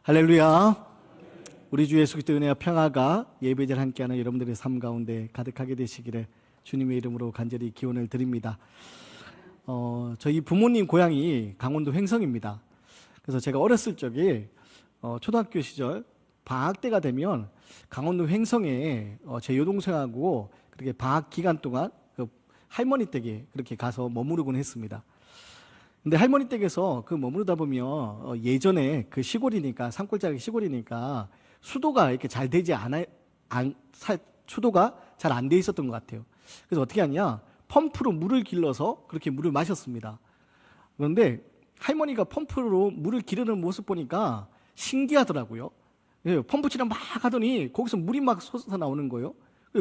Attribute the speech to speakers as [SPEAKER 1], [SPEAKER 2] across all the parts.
[SPEAKER 1] 할렐루야. 우리 주 예수 그리스도의 은혜와 평화가 예배자를 함께하는 여러분들의 삶 가운데 가득하게 되시기를 주님의 이름으로 간절히 기원을 드립니다. 저희 부모님 고향이 강원도 횡성입니다. 그래서 제가 어렸을 적에 초등학교 시절 방학 때가 되면 강원도 횡성에 제 여동생하고 그렇게 방학 기간 동안 그 할머니 댁에 그렇게 가서 머무르곤 했습니다. 근데 할머니 댁에서 그 머무르다 보면 예전에 그 시골이니까 산골짜기 시골이니까 수도가 이렇게 잘 되지 수도가 잘 안 돼 있었던 것 같아요. 그래서 어떻게 하냐, 펌프로 물을 길러서 그렇게 물을 마셨습니다. 그런데 할머니가 펌프로 물을 기르는 모습 보니까 신기하더라고요. 예, 펌프질을 막 하더니 거기서 물이 막 솟아 나오는 거예요.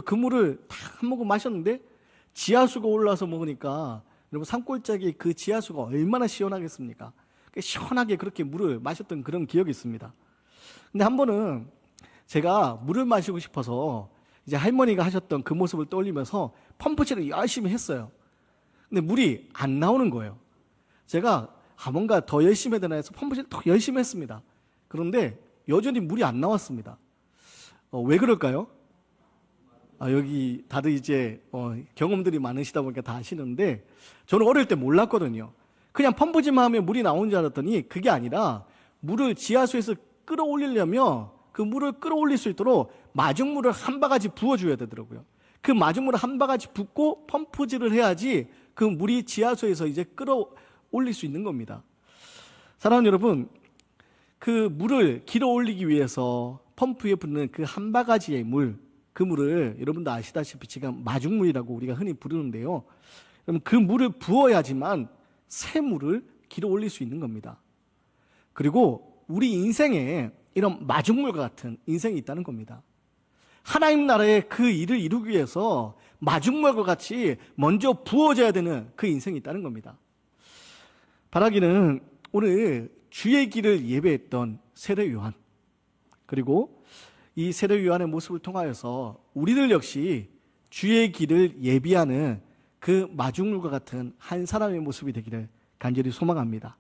[SPEAKER 1] 그 물을 딱 한 모금 마셨는데 지하수가 올라와서 먹으니까 여러분 산골짜기 그 지하수가 얼마나 시원하겠습니까? 시원하게 그렇게 물을 마셨던 그런 기억이 있습니다. 근데 한 번은 제가 물을 마시고 싶어서 이제 할머니가 하셨던 그 모습을 떠올리면서 펌프질을 열심히 했어요. 근데 물이 안 나오는 거예요. 제가 뭔가 더 열심히 해야 되나 해서 펌프질을 더 열심히 했습니다. 그런데 여전히 물이 안 나왔습니다. 왜 그럴까요? 여기 다들 이제 경험들이 많으시다 보니까 다 아시는데 저는 어릴 때 몰랐거든요. 그냥 펌프질만 하면 물이 나오는 줄 알았더니 그게 아니라 물을 지하수에서 끌어올리려면 그 물을 끌어올릴 수 있도록 마중물을 한 바가지 부어줘야 되더라고요. 그 마중물을 한 바가지 붓고 펌프질을 해야지 그 물이 지하수에서 이제 끌어올릴 수 있는 겁니다. 사랑하는 여러분, 그 물을 길어 올리기 위해서 펌프에 붓는 그 한 바가지의 물, 그 물을 여러분도 아시다시피 지금 마중물이라고 우리가 흔히 부르는데요. 그러면 그 물을 부어야지만 새 물을 길어 올릴 수 있는 겁니다. 그리고 우리 인생에 이런 마중물과 같은 인생이 있다는 겁니다. 하나님 나라의 그 일을 이루기 위해서 마중물과 같이 먼저 부어져야 되는 그 인생이 있다는 겁니다. 바라기는 오늘 주의 길을 예배했던 세례 요한, 그리고 이 세례 요한의 모습을 통하여서 우리들 역시 주의 길을 예비하는 그 마중물과 같은 한 사람의 모습이 되기를 간절히 소망합니다.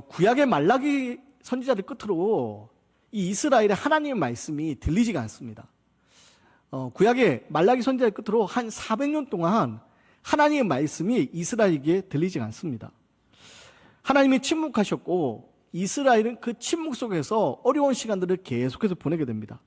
[SPEAKER 1] 구약의 말라기 선지자들 끝으로 이 이스라엘의 하나님의 말씀이 들리지가 않습니다. 구약의 말라기 선지자들 끝으로 한 400년 동안 하나님의 말씀이 이스라엘에게 들리지가 않습니다. 하나님이 침묵하셨고 이스라엘은 그 침묵 속에서 어려운 시간들을 계속해서 보내게 됩니다.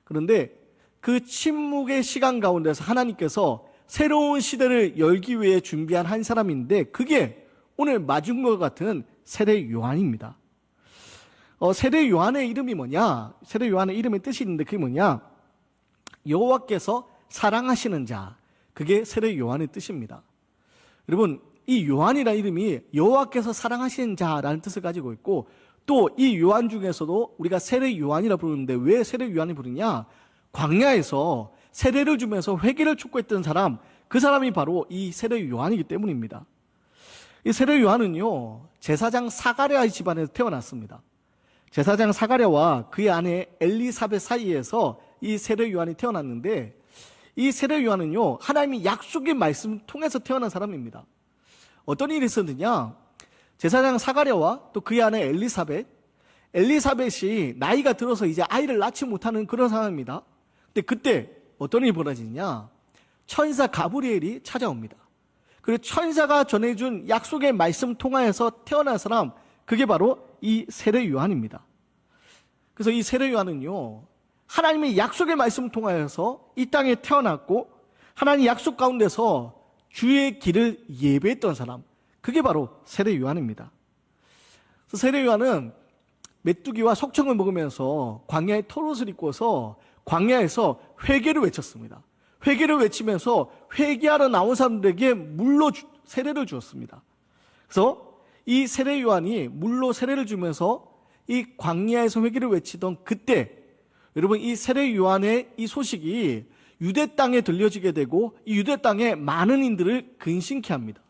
[SPEAKER 1] 그런데 그 침묵의 시간 가운데서 하나님께서 새로운 시대를 열기 위해 준비한 한 사람인데 그게 오늘 마중물과 같은 세례 요한입니다. 세례 요한의 이름이 뭐냐? 세례 요한의 이름의 뜻이 있는데 그게 뭐냐? 여호와께서 사랑하시는 자, 그게 세례 요한의 뜻입니다. 여러분, 이 요한이라는 이름이 여호와께서 사랑하시는 자라는 뜻을 가지고 있고 또 이 요한 중에서도 우리가 세례 요한이라 부르는데 왜 세례 요한이 부르냐? 광야에서 세례를 주면서 회개를 촉구했던 사람, 그 사람이 바로 이 세례 요한이기 때문입니다. 이 세례 요한은요, 제사장 사가랴의 집안에서 태어났습니다. 제사장 사가랴와 그의 아내 엘리사벳 사이에서 이 세례 요한이 태어났는데 이 세례 요한은요, 하나님이 약속의 말씀을 통해서 태어난 사람입니다. 어떤 일이 있었느냐? 제사장 사가랴와 또 그의 아내 엘리사벳이 나이가 들어서 이제 아이를 낳지 못하는 그런 상황입니다. 근데 그때 어떤 일이 벌어지냐? 천사 가브리엘이 찾아옵니다. 그리고 천사가 전해준 약속의 말씀 통하여서 태어난 사람, 그게 바로 이 세례 요한입니다. 그래서 이 세례 요한은요, 하나님의 약속의 말씀 통하여서 이 땅에 태어났고 하나님 약속 가운데서 주의 길을 예배했던 사람, 그게 바로 세례 요한입니다. 그래서 세례 요한은 메뚜기와 석청을 먹으면서 광야에 털옷을 입고서 광야에서 회개를 외쳤습니다. 회개를 외치면서 회개하러 나온 사람들에게 물로 세례를 주었습니다. 그래서 이 세례 요한이 물로 세례를 주면서 이 광야에서 회개를 외치던 그때 여러분, 이 세례 요한의 이 소식이 유대 땅에 들려지게 되고 이 유대 땅에 많은 이들을 근심케 합니다.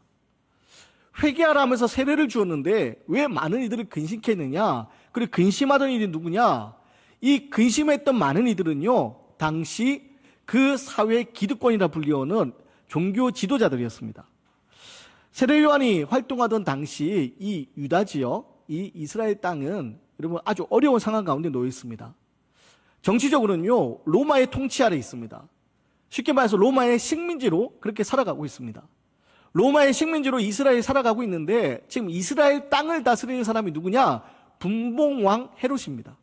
[SPEAKER 1] 회개하라 하면서 세례를 주었는데 왜 많은 이들을 근심케 했느냐? 그리고 근심하던 이들이 누구냐? 이 근심했던 많은 이들은요, 당시 그 사회의 기득권이라 불리우는 종교 지도자들이었습니다. 세례 요한이 활동하던 당시 이 유다 지역, 이 이스라엘 땅은 여러분 아주 어려운 상황 가운데 놓여 있습니다. 정치적으로는요, 로마의 통치 아래 있습니다. 쉽게 말해서 로마의 식민지로 그렇게 살아가고 있습니다. 로마의 식민지로 이스라엘이 살아가고 있는데 지금 이스라엘 땅을 다스리는 사람이 누구냐? 분봉왕 헤롯입니다.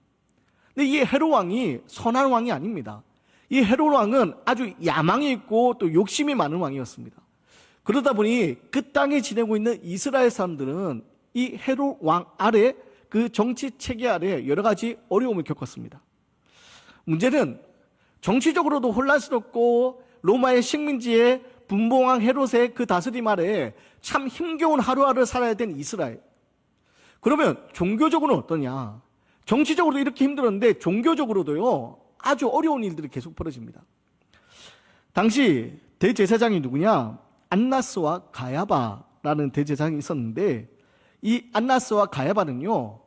[SPEAKER 1] 근데 이 헤롯 왕이 선한 왕이 아닙니다. 이 헤롯 왕은 아주 야망이 있고 또 욕심이 많은 왕이었습니다. 그러다 보니 그 땅에 지내고 있는 이스라엘 사람들은 이 헤롯 왕 아래, 그 정치 체계 아래 여러 가지 어려움을 겪었습니다. 문제는 정치적으로도 혼란스럽고 로마의 식민지에 분봉왕 헤롯의 그 다스림 아래 참 힘겨운 하루하루 살아야 된 이스라엘. 그러면 종교적으로는 어떠냐? 정치적으로도 이렇게 힘들었는데 종교적으로도요, 아주 어려운 일들이 계속 벌어집니다. 당시 대제사장이 누구냐? 안나스와 가야바라는 대제사장이 있었는데, 이 안나스와 가야바는요,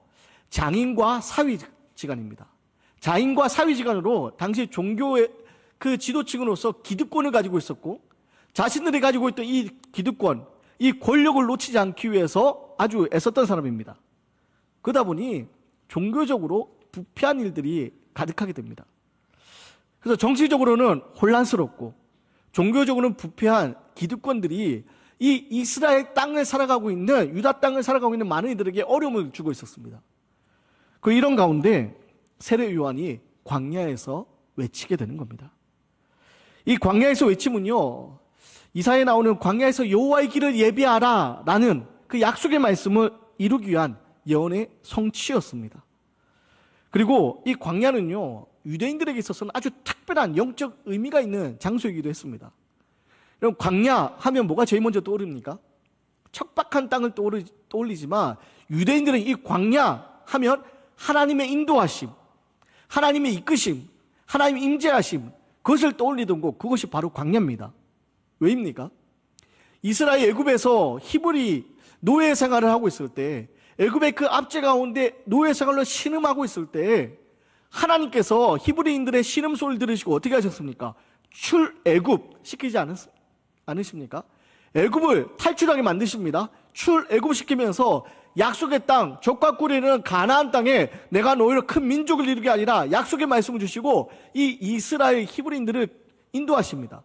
[SPEAKER 1] 장인과 사위지간입니다. 장인과 사위지간으로 당시 종교의 그 지도층으로서 기득권을 가지고 있었고, 자신들이 가지고 있던 이 기득권, 이 권력을 놓치지 않기 위해서 아주 애썼던 사람입니다. 그러다 보니 종교적으로 부패한 일들이 가득하게 됩니다. 그래서 정치적으로는 혼란스럽고 종교적으로는 부패한 기득권들이 이 이스라엘 땅을 살아가고 있는, 유다 땅을 살아가고 있는 많은 이들에게 어려움을 주고 있었습니다. 그 이런 가운데 세례 요한이 광야에서 외치게 되는 겁니다. 이 광야에서 외침은요, 이사야에 나오는 광야에서 여호와의 길을 예비하라 라는 그 약속의 말씀을 이루기 위한 예언의 성취였습니다. 그리고 이 광야는요, 유대인들에게 있어서는 아주 특별한 영적 의미가 있는 장소이기도 했습니다. 여러분, 광야 하면 뭐가 제일 먼저 떠오릅니까? 척박한 땅을 떠올리지만 유대인들은 이 광야 하면 하나님의 인도하심, 하나님의 이끄심, 하나님의 임재하심, 그것을 떠올리던 곳, 그것이 바로 광야입니다. 왜입니까? 이스라엘 애굽에서 히브리 노예 생활을 하고 있을 때, 애굽의 그 압제 가운데 노예 생활로 신음하고 있을 때 하나님께서 히브리인들의 신음소리를 들으시고 어떻게 하셨습니까? 출애굽 시키지 않으십니까? 애굽을 탈출하게 만드십니다. 출애굽시키면서 약속의 땅, 젖과 꿀이 흐르는 가나안 땅에 내가 너희를 큰 민족을 이루게 아니라 약속의 말씀을 주시고 이 이스라엘 히브리인들을 인도하십니다.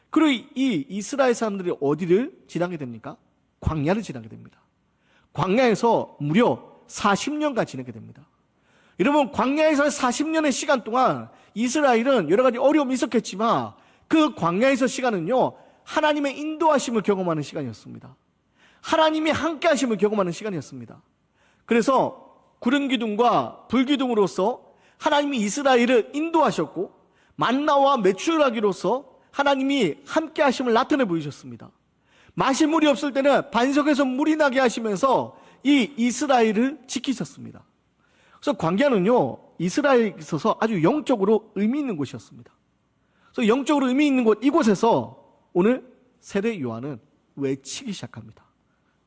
[SPEAKER 1] 그리고 이 이스라엘 사람들이 어디를 지나게 됩니까? 광야를 지나게 됩니다. 광야에서 무려 40년간 지내게 됩니다. 여러분, 광야에서 40년의 시간 동안 이스라엘은 여러 가지 어려움이 있었겠지만 그 광야에서 시간은요, 하나님의 인도하심을 경험하는 시간이었습니다. 하나님이 함께 하심을 경험하는 시간이었습니다. 그래서 구름 기둥과 불 기둥으로서 하나님이 이스라엘을 인도하셨고, 만나와 메추라기로서 하나님이 함께 하심을 나타내 보이셨습니다. 마실 물이 없을 때는 반석에서 물이 나게 하시면서 이 이스라엘을 지키셨습니다. 그래서 광야는요, 이스라엘에 있어서 아주 영적으로 의미 있는 곳이었습니다. 그래서 영적으로 의미 있는 곳, 이곳에서 오늘 세례 요한은 외치기 시작합니다.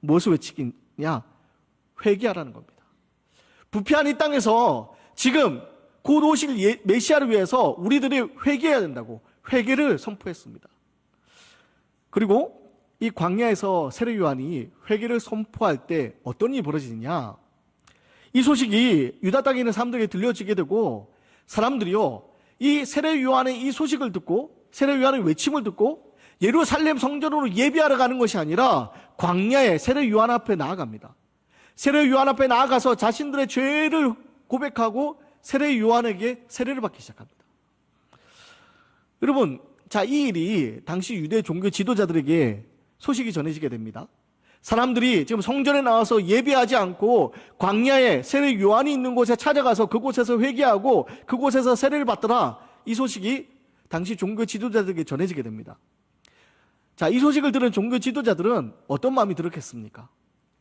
[SPEAKER 1] 무엇을 외치기냐? 회개하라는 겁니다. 부패한 이 땅에서 지금 곧 오실 메시아를 위해서 우리들이 회개해야 된다고 회개를 선포했습니다. 그리고 이 광야에서 세례 요한이 회개를 선포할 때 어떤 일이 벌어지느냐? 이 소식이 유다 땅에 있는 사람들에게 들려지게 되고, 사람들이요, 이 세례 요한의 이 소식을 듣고, 세례 요한의 외침을 듣고 예루살렘 성전으로 예비하러 가는 것이 아니라 광야에 세례 요한 앞에 나아갑니다. 세례 요한 앞에 나아가서 자신들의 죄를 고백하고 세례 요한에게 세례를 받기 시작합니다. 여러분, 자, 이 일이 당시 유대 종교 지도자들에게 소식이 전해지게 됩니다. 사람들이 지금 성전에 나와서 예배하지 않고 광야에 세례 요한이 있는 곳에 찾아가서 그곳에서 회개하고 그곳에서 세례를 받더라, 이 소식이 당시 종교 지도자들에게 전해지게 됩니다. 자, 이 소식을 들은 종교 지도자들은 어떤 마음이 들었겠습니까?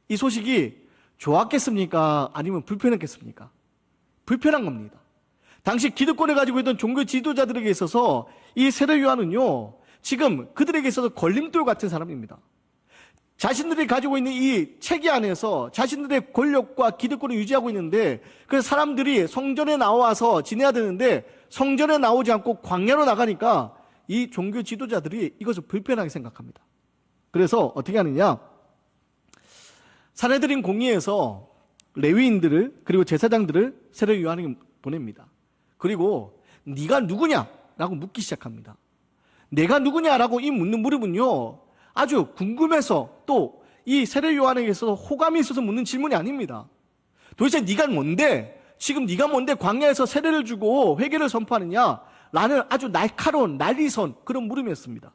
[SPEAKER 1] 이 소식이 좋았겠습니까? 아니면 불편했겠습니까? 불편한 겁니다. 당시 기득권을 가지고 있던 종교 지도자들에게 있어서 이 세례 요한은요, 지금 그들에게 있어서 걸림돌 같은 사람입니다. 자신들이 가지고 있는 이 체계 안에서 자신들의 권력과 기득권을 유지하고 있는데, 그 사람들이 성전에 나와서 지내야 되는데 성전에 나오지 않고 광야로 나가니까 이 종교 지도자들이 이것을 불편하게 생각합니다. 그래서 어떻게 하느냐? 산헤드린 공의에서 레위인들을 그리고 제사장들을 세례 요한에게 보냅니다. 그리고 네가 누구냐라고 묻기 시작합니다. 내가 누구냐라고 이 묻는 물음은요, 아주 궁금해서 또 이 세례 요한에게서 호감이 있어서 묻는 질문이 아닙니다. 도대체 네가 뭔데, 지금 네가 뭔데 광야에서 세례를 주고 회개를 선포하느냐? 라는 아주 날카로운 난리선 그런 물음이었습니다.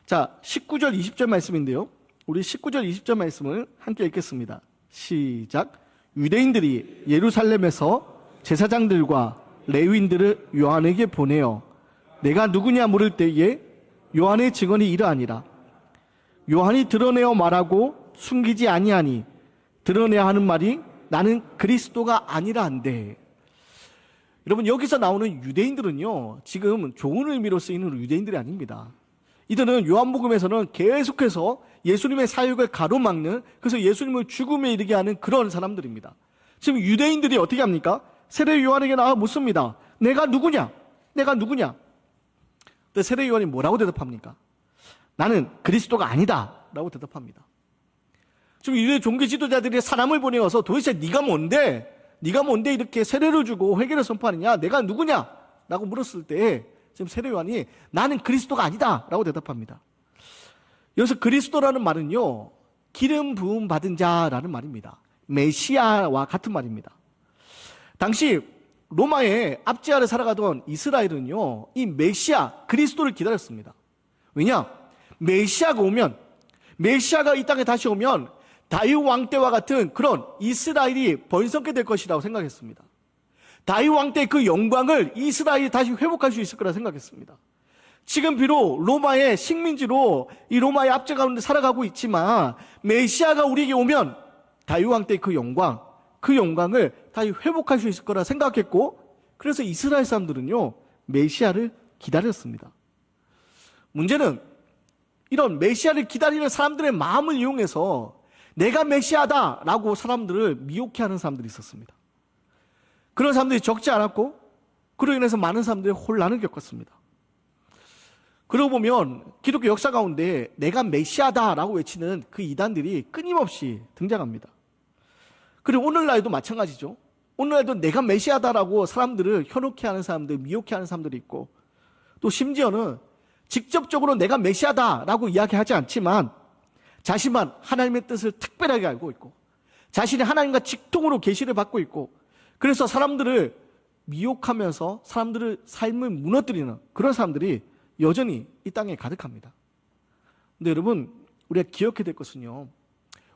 [SPEAKER 1] 자, 19절 20절 말씀인데요, 우리 19절 20절 말씀을 함께 읽겠습니다. 시작. 유대인들이 예루살렘에서 제사장들과 레위인들을 요한에게 보내어 내가 누구냐 물을 때에 요한의 증언이 이러하니라. 요한이 드러내어 말하고 숨기지 아니하니 드러내야 하는 말이 나는 그리스도가 아니라 한데. 여러분, 여기서 나오는 유대인들은요, 지금 좋은 의미로 쓰이는 유대인들이 아닙니다. 이들은 요한복음에서는 계속해서 예수님의 사역을 가로막는, 그래서 예수님을 죽음에 이르게 하는 그런 사람들입니다. 지금 유대인들이 어떻게 합니까? 세례 요한에게 나와 묻습니다. 내가 누구냐? 내가 누구냐? 근데 세례 요한이 뭐라고 대답합니까? 나는 그리스도가 아니다 라고 대답합니다. 지금 유대 종교 지도자들이 사람을 보내어서 도대체 네가 뭔데? 네가 뭔데 이렇게 세례를 주고 회개를 선포하느냐? 내가 누구냐? 라고 물었을 때 지금 세례 요한이 나는 그리스도가 아니다 라고 대답합니다. 여기서 그리스도라는 말은요, 기름 부음 받은 자라는 말입니다. 메시아와 같은 말입니다. 당시 로마의 압제아래 살아가던 이스라엘은요, 이 메시아 그리스도를 기다렸습니다. 왜냐? 메시아가 오면, 메시아가 이 땅에 다시 오면 다윗 왕 때와 같은 그런 이스라엘이 번성케 될 것이라고 생각했습니다. 다윗 왕 때 그 영광을 이스라엘이 다시 회복할 수 있을 거라 생각했습니다. 지금 비록 로마의 식민지로 이 로마의 압제 가운데 살아가고 있지만 메시아가 우리에게 오면 다윗 왕 때 그 영광을 다시 회복할 수 있을 거라 생각했고, 그래서 이스라엘 사람들은요, 메시아를 기다렸습니다. 문제는 이런 메시아를 기다리는 사람들의 마음을 이용해서 내가 메시아다라고 사람들을 미혹해 하는 사람들이 있었습니다. 그런 사람들이 적지 않았고, 그로 인해서 많은 사람들이 혼란을 겪었습니다. 그러고 보면 기독교 역사 가운데 내가 메시아다라고 외치는 그 이단들이 끊임없이 등장합니다. 그리고 오늘날도 마찬가지죠. 오늘날도 내가 메시아다라고 사람들을 현혹해 하는 사람들, 미혹해 하는 사람들이 있고, 또 심지어는 직접적으로 내가 메시아다라고 이야기하지 않지만 자신만 하나님의 뜻을 특별하게 알고 있고, 자신이 하나님과 직통으로 계시를 받고 있고, 그래서 사람들을 미혹하면서 사람들의 삶을 무너뜨리는 그런 사람들이 여전히 이 땅에 가득합니다. 근데 여러분, 우리가 기억해야 될 것은요,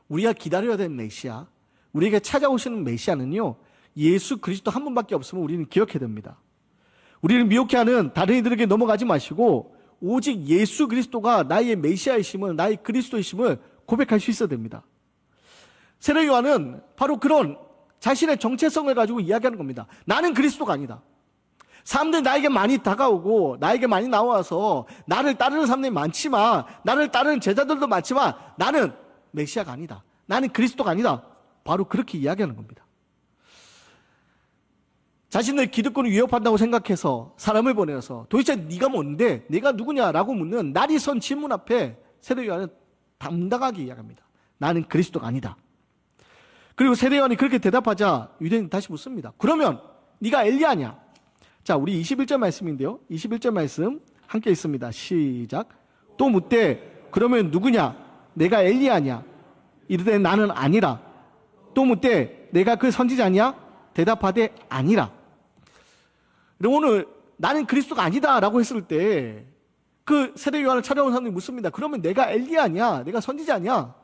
[SPEAKER 1] 우리가 기다려야 되는 메시아, 우리에게 찾아오시는 메시아는요, 예수 그리스도 한 분밖에 없으면 우리는 기억해야 됩니다. 우리를 미혹해 하는 다른 이들에게 넘어가지 마시고 오직 예수 그리스도가 나의 메시아이심을, 나의 그리스도이심을 고백할 수 있어야 됩니다. 세례 요한은 바로 그런 자신의 정체성을 가지고 이야기하는 겁니다. 나는 그리스도가 아니다. 사람들이 나에게 많이 다가오고 나에게 많이 나와서 나를 따르는 사람들이 많지만, 나를 따르는 제자들도 많지만 나는 메시아가 아니다. 나는 그리스도가 아니다. 바로 그렇게 이야기하는 겁니다. 자신의 기득권을 위협한다고 생각해서 사람을 보내서 도대체 네가 뭔데, 네가 누구냐라고 묻는 날이 선 질문 앞에 세례 요한은 당당하게 이야기합니다. 나는 그리스도가 아니다. 그리고 세례 요한이 그렇게 대답하자 유대인이 다시 묻습니다. 그러면 네가 엘리야냐? 자, 우리 21절 말씀인데요, 21절 말씀 함께 있습니다. 시작. 또 묻되 그러면 누구냐? 내가 엘리야냐? 이르되 나는 아니라. 또 묻되 내가 그 선지자냐? 대답하되 아니라. 오늘 나는 그리스도가 아니다 라고 했을 때 그 세례 요한을 찾아온 사람들이 묻습니다. 그러면 내가 엘리야냐? 내가 선지자냐?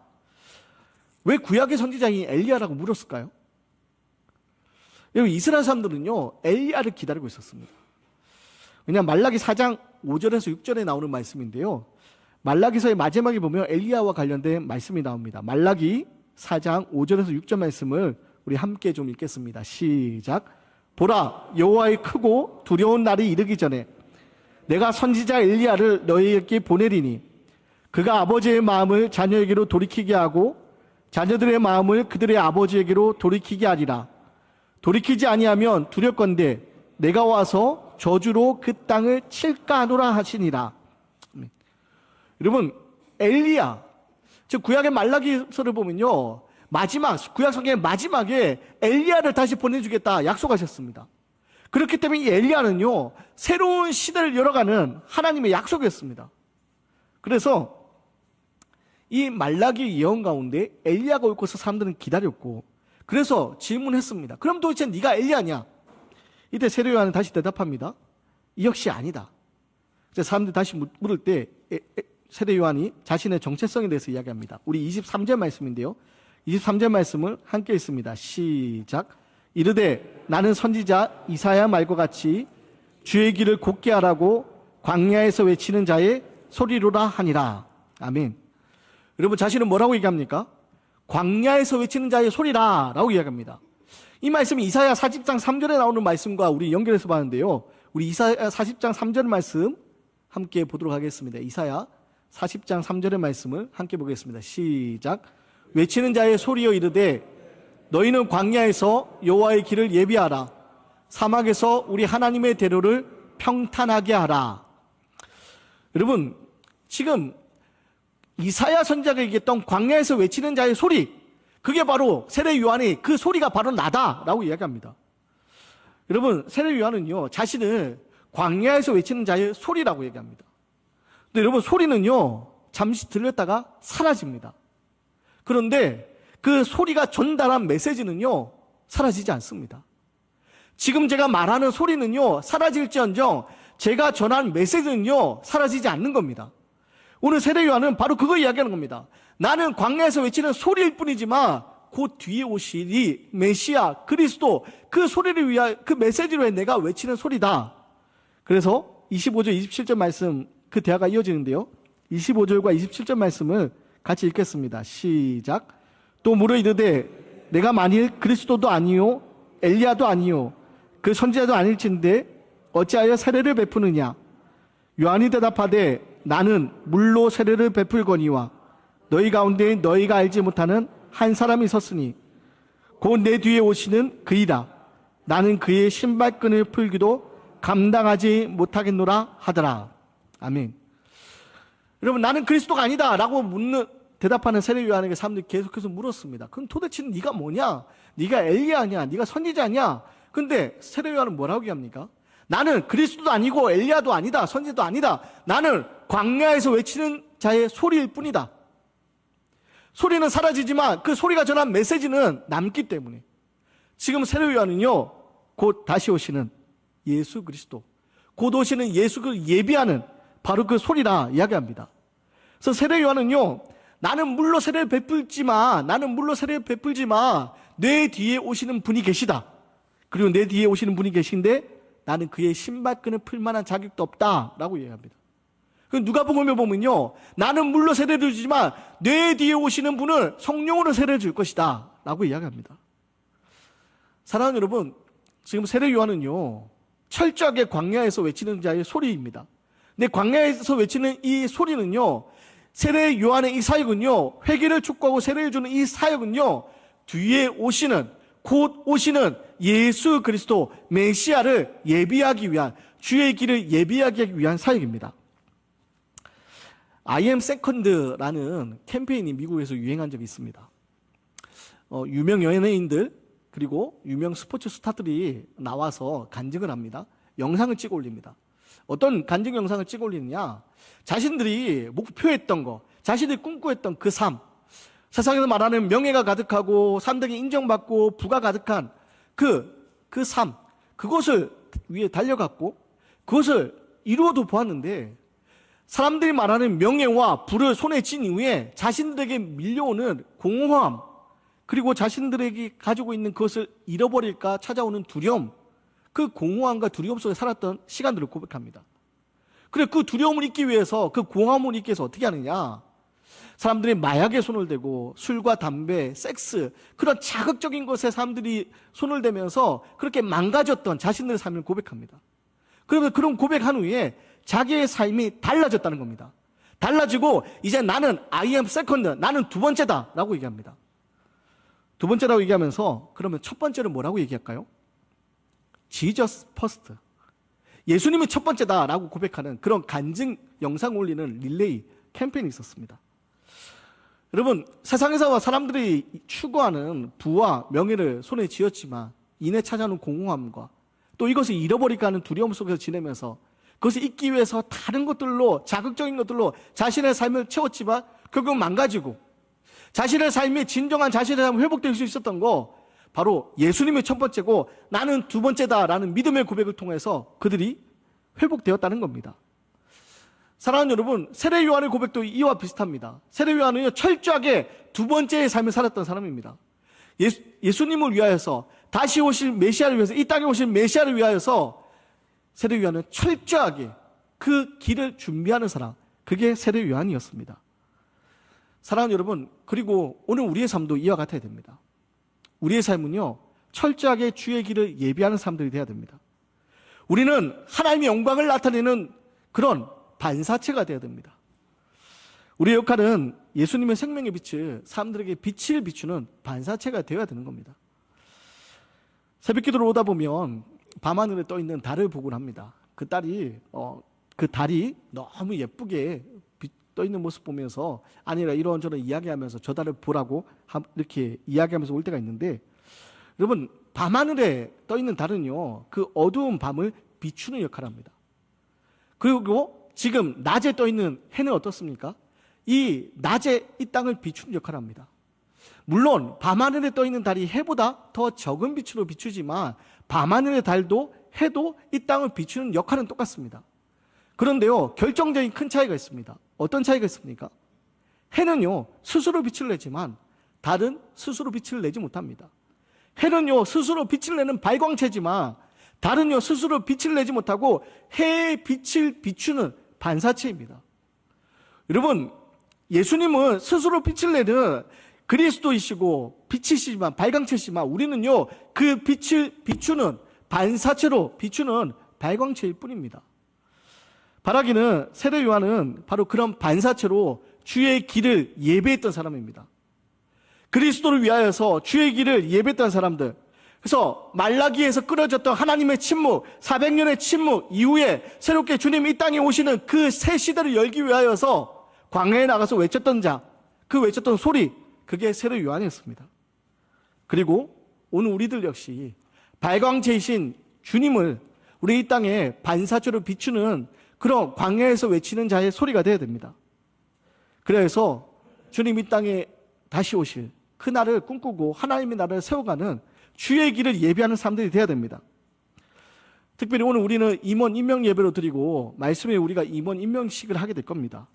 [SPEAKER 1] 왜 구약의 선지자인 엘리야라고 물었을까요? 여기 이스라엘 사람들은요, 엘리야를 기다리고 있었습니다. 왜냐하면 말라기 4장 5절에서 6절에 나오는 말씀인데요, 말라기서의 마지막에 보면 엘리야와 관련된 말씀이 나옵니다. 말라기 4장 5절에서 6절 말씀을 우리 함께 좀 읽겠습니다. 시작. 보라, 여호와의 크고 두려운 날이 이르기 전에 내가 선지자 엘리야를 너희에게 보내리니 그가 아버지의 마음을 자녀에게로 돌이키게 하고 자녀들의 마음을 그들의 아버지에게로 돌이키게 하리라. 돌이키지 아니하면 두렵건대 내가 와서 저주로 그 땅을 칠까 하노라 하시니라. 여러분, 엘리야, 즉 구약의 말라기서를 보면요, 마지막 구약 성경의 마지막에 엘리야를 다시 보내주겠다 약속하셨습니다. 그렇기 때문에 이 엘리야는요 새로운 시대를 열어가는 하나님의 약속이었습니다. 그래서 이 말라기 예언 가운데 엘리야가 올 것을 사람들은 기다렸고, 그래서 질문했습니다. 그럼 도대체 네가 엘리야냐? 이때 세례 요한은 다시 대답합니다. 이 역시 아니다. 사람들이 다시 물을 때 세례 요한이 자신의 정체성에 대해서 이야기합니다. 우리 23절 말씀인데요, 23절 말씀을 함께 읽습니다. 시작. 이르되 나는 선지자 이사야 말과 같이 주의 길을 곧게 하라고 광야에서 외치는 자의 소리로라 하니라. 아멘. 여러분, 자신은 뭐라고 얘기합니까? 광야에서 외치는 자의 소리라 라고 이야기합니다. 이 말씀이 이사야 40장 3절에 나오는 말씀과 우리 연결해서 봤는데요, 우리 이사야 40장 3절 말씀 함께 보도록 하겠습니다. 이사야 40장 3절의 말씀을 함께 보겠습니다. 시작. 외치는 자의 소리여 이르되 너희는 광야에서 여호와의 길을 예비하라. 사막에서 우리 하나님의 대로를 평탄하게 하라. 여러분, 지금 이사야 선지자가 얘기했던 광야에서 외치는 자의 소리, 그게 바로 세례 요한이 그 소리가 바로 나다라고 이야기합니다. 여러분, 세례 요한은요 자신을 광야에서 외치는 자의 소리라고 얘기합니다. 근데 여러분, 소리는요 잠시 들렸다가 사라집니다. 그런데 그 소리가 전달한 메시지는요 사라지지 않습니다. 지금 제가 말하는 소리는요 사라질지언정 제가 전한 메시지는요 사라지지 않는 겁니다. 오늘 세례 요한은 바로 그거 이야기하는 겁니다. 나는 광야에서 외치는 소리일 뿐이지만 곧 뒤에 오시리 메시아 그리스도, 그 소리를 위하여, 그 메시지로 해 내가 외치는 소리다. 그래서 25절 27절 말씀, 그 대화가 이어지는데요, 25절과 27절 말씀을 같이 읽겠습니다. 시작. 또 물어 이르되 내가 만일 그리스도도 아니요 엘리야도 아니요 그 선지자도 아닐진데 어찌하여 세례를 베푸느냐? 요한이 대답하되 나는 물로 세례를 베풀거니와 너희 가운데 너희가 알지 못하는 한 사람이 섰으니 곧 내 뒤에 오시는 그이라. 나는 그의 신발끈을 풀기도 감당하지 못하겠노라 하더라. 아멘. 여러분, 나는 그리스도가 아니다 라고 대답하는 세례 요한에게 사람들이 계속해서 물었습니다. 그럼 도대체 네가 뭐냐? 네가 엘리야냐? 네가 선지자냐? 근데 세례 요한은 뭐라고 얘기합니까? 나는 그리스도도 아니고 엘리야도 아니다, 선지자도 아니다. 나는 광야에서 외치는 자의 소리일 뿐이다. 소리는 사라지지만 그 소리가 전한 메시지는 남기 때문에 지금 세례 요한은요 곧 다시 오시는 예수 그리스도, 곧 오시는 예수를 예비하는 바로 그 소리라 이야기합니다. 그래서 세례 요한은요 나는 물로 세례를 베풀지만 내 뒤에 오시는 분이 계시다. 그리고 내 뒤에 오시는 분이 계신데 나는 그의 신발끈을 풀 만한 자격도 없다라고 이야기합니다. 누가복음에 보면요 나는 물로 세례를 주지만 내 뒤에 오시는 분은 성령으로 세례를 줄 것이다 라고 이야기합니다. 사랑하는 여러분, 지금 세례 요한은요 철저하게 광야에서 외치는 자의 소리입니다. 근데 광야에서 외치는 이 소리는요, 세례 요한의 이 사역은요, 회개를 촉구하고 세례를 주는 이 사역은요, 뒤에 오시는, 곧 오시는 예수 그리스도 메시아를 예비하기 위한, 주의 길을 예비하기 위한 사역입니다. I am second라는 캠페인이 미국에서 유행한 적이 있습니다. 유명 연예인들 그리고 유명 스포츠 스타들이 나와서 간증을 합니다. 영상을 찍어 올립니다. 어떤 간증 영상을 찍어 올리느냐, 자신들이 목표했던 거, 자신들이 꿈꾸었던 그 삶, 세상에서 말하는 명예가 가득하고 사람들에게 인정받고 부가 가득한 그 삶, 그것을 위해 달려갔고 그것을 이루어도 보았는데, 사람들이 말하는 명예와 부를 손에 쥔 이후에 자신들에게 밀려오는 공허함, 그리고 자신들에게 가지고 있는 그것을 잃어버릴까 찾아오는 두려움, 그 공허함과 두려움 속에 살았던 시간들을 고백합니다. 그래, 그 두려움을 잊기 위해서, 그 공허함을 잊기 위해서 어떻게 하느냐, 사람들이 마약에 손을 대고 술과 담배, 섹스, 그런 자극적인 것에 사람들이 손을 대면서 그렇게 망가졌던 자신들의 삶을 고백합니다. 그러면 그런 고백한 후에 자기의 삶이 달라졌다는 겁니다. 달라지고 이제 나는 I am second, 나는 두 번째다 라고 얘기합니다. 두 번째라고 얘기하면서 그러면 첫 번째는 뭐라고 얘기할까요? Jesus first, 예수님이 첫 번째다라고 고백하는 그런 간증 영상 올리는 릴레이 캠페인이 있었습니다. 여러분, 세상에서 사람들이 추구하는 부와 명예를 손에 쥐었지만 이내 찾아오는 공허함과 또 이것을 잃어버릴까 하는 두려움 속에서 지내면서 그것을 잊기 위해서 다른 것들로, 자극적인 것들로 자신의 삶을 채웠지만 결국 망가지고, 자신의 삶이 진정한 자신의 삶을 회복될 수 있었던 거 바로 예수님의 첫 번째고 나는 두 번째다라는 믿음의 고백을 통해서 그들이 회복되었다는 겁니다. 사랑하는 여러분, 세례 요한의 고백도 이와 비슷합니다. 세례 요한은 철저하게 두 번째의 삶을 살았던 사람입니다. 예수님을 위하여서, 다시 오실 메시아를 위해서, 이 땅에 오실 메시아를 위하여서 세례 요한은 철저하게 그 길을 준비하는 사람, 그게 세례 요한이었습니다. 사랑하는 여러분, 그리고 오늘 우리의 삶도 이와 같아야 됩니다. 우리의 삶은요, 철저하게 주의 길을 예비하는 사람들이 되어야 됩니다. 우리는 하나님의 영광을 나타내는 그런 반사체가 되어야 됩니다. 우리의 역할은 예수님의 생명의 빛을 사람들에게 빛을 비추는 반사체가 되어야 되는 겁니다. 새벽 기도로 오다 보면 밤하늘에 떠 있는 달을 보곤 합니다. 그 달이 너무 예쁘게 떠 있는 모습 보면서 아니라 이런저런 이야기하면서 저 달을 보라고 이렇게 이야기하면서 올 때가 있는데, 여러분, 밤하늘에 떠 있는 달은요, 그 어두운 밤을 비추는 역할을 합니다. 그리고 지금 낮에 떠 있는 해는 어떻습니까? 이 낮에 이 땅을 비추는 역할을 합니다. 물론 밤하늘에 떠 있는 달이 해보다 더 적은 빛으로 비추지만 밤하늘의 달도 해도 이 땅을 비추는 역할은 똑같습니다. 그런데요, 결정적인 큰 차이가 있습니다. 어떤 차이가 있습니까? 해는요, 스스로 빛을 내지만 달은 스스로 빛을 내지 못합니다. 해는요, 스스로 빛을 내는 발광체지만 달은요, 스스로 빛을 내지 못하고 해의 빛을 비추는 반사체입니다. 여러분, 예수님은 스스로 빛을 내는 그리스도이시고 빛이시지만, 발광체시지만 우리는요, 그 빛을 비추는 반사체로 비추는 발광체일 뿐입니다. 바라기는, 세례 요한은 바로 그런 반사체로 주의 길을 예배했던 사람입니다. 그리스도를 위하여서 주의 길을 예배했던 사람들. 그래서 말라기에서 끊어졌던 하나님의 침묵, 400년의 침묵 이후에 새롭게 주님이 이 땅에 오시는 그 새 시대를 열기 위하여서 광야에 나가서 외쳤던 자, 그 외쳤던 소리, 그게 세례 요한이었습니다. 그리고 오늘 우리들 역시 발광체이신 주님을 우리 이 땅에 반사체로 비추는 그런 광야에서 외치는 자의 소리가 되어야 됩니다. 그래서 주님 이 땅에 다시 오실 그 날을 꿈꾸고 하나님의 나라를 세워가는 주의 길을 예비하는 사람들이 되어야 됩니다. 특별히 오늘 우리는 임원 임명 예배로 드리고 말씀에 우리가 임원 임명식을 하게 될 겁니다.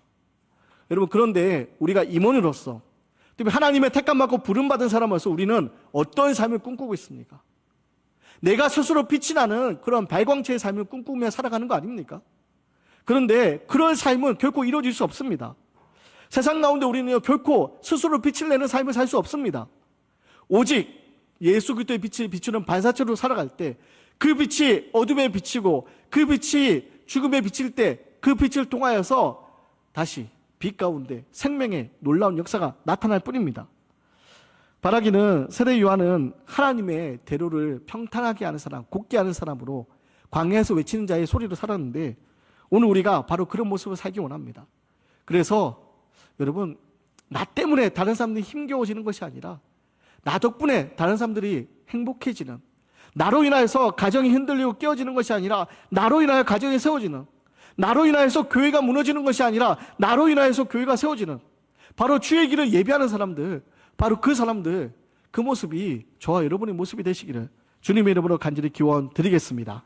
[SPEAKER 1] 여러분, 그런데 우리가 임원으로서, 특별히 하나님의 택감받고 부름받은 사람으로서 우리는 어떤 삶을 꿈꾸고 있습니까? 내가 스스로 빛이 나는 그런 발광체의 삶을 꿈꾸며 살아가는 거 아닙니까? 그런데 그런 삶은 결코 이루어질 수 없습니다. 세상 가운데 우리는 결코 스스로 빛을 내는 삶을 살 수 없습니다. 오직 예수 그리스도의 빛을 비추는 반사체로 살아갈 때 그 빛이 어둠에 비치고 그 빛이 죽음에 비칠 때 그 빛을 통하여서 다시 빛 가운데 생명의 놀라운 역사가 나타날 뿐입니다. 바라기는, 세례 요한은 하나님의 대로를 평탄하게 하는 사람, 곱게 하는 사람으로 광야에서 외치는 자의 소리로 살았는데 오늘 우리가 바로 그런 모습을 살기 원합니다. 그래서 여러분, 나 때문에 다른 사람들이 힘겨워지는 것이 아니라 나 덕분에 다른 사람들이 행복해지는, 나로 인하여서 가정이 흔들리고 깨어지는 것이 아니라 나로 인하여 가정이 세워지는, 나로 인하여서 교회가 무너지는 것이 아니라 나로 인하여서 교회가 세워지는, 바로 주의 길을 예비하는 사람들, 바로 그 사람들, 그 모습이 저와 여러분의 모습이 되시기를 주님의 이름으로 간절히 기원 드리겠습니다.